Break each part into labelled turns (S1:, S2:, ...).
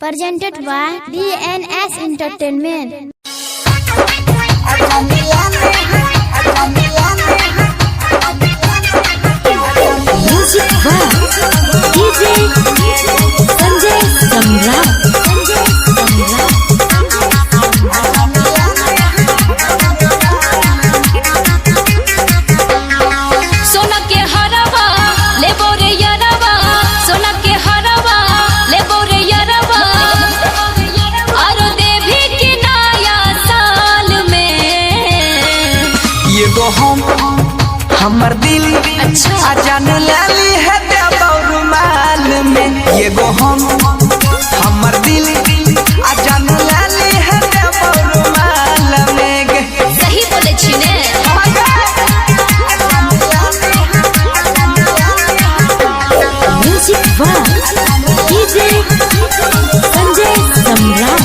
S1: presented by DNS Entertainment.
S2: Music by DJ Sanjay Samrat.
S3: सोना के हरवा ले बोरे यरवा, सोना के हरवा ले बोरे यरवा, और देवी के नया साल में
S4: ये गो हमर दिल
S3: अच्छा
S4: अजान लाली है रुमाल में। ये गो हमर दिल अजान लाली है रुमाल में।
S3: सही बोले छी ने।
S2: Music by DJ Sanjay Samrat.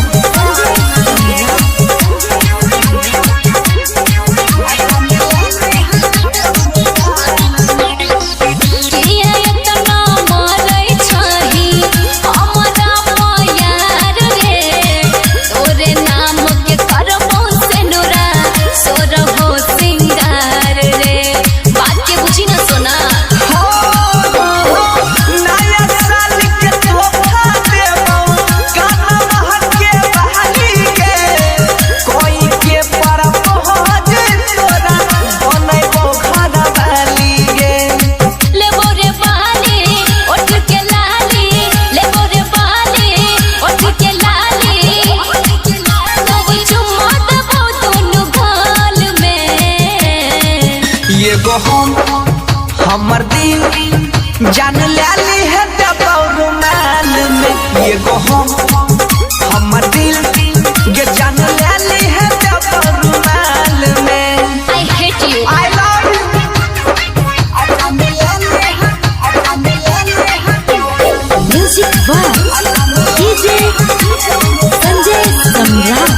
S4: ये गो हमर दिल जान लाली है रुमाल में। ये गो हमर दिल ये जान लाली है रुमाल में।
S3: I hate you.
S4: I love you.
S2: Music by DJ Sanjay Samrat.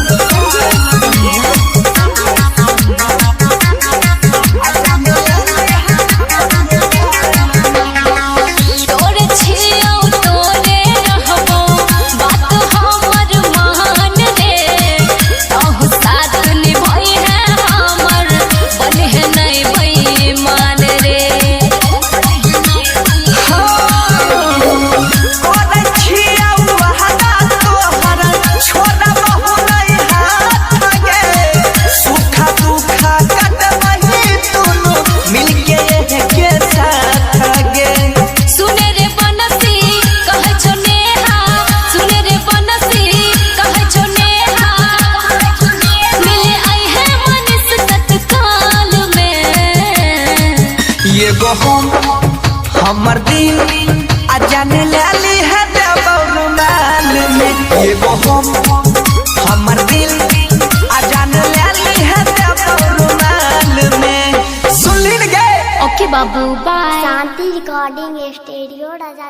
S4: ये गो हमर दिल अजान लाली है रुमाल में। ये गो हमर दिल अजान लाली है रुमाल में। सुन लीन गे।
S3: ओके बाबू बाय।
S1: शांति रिकॉर्डिंग स्टूडियो राजा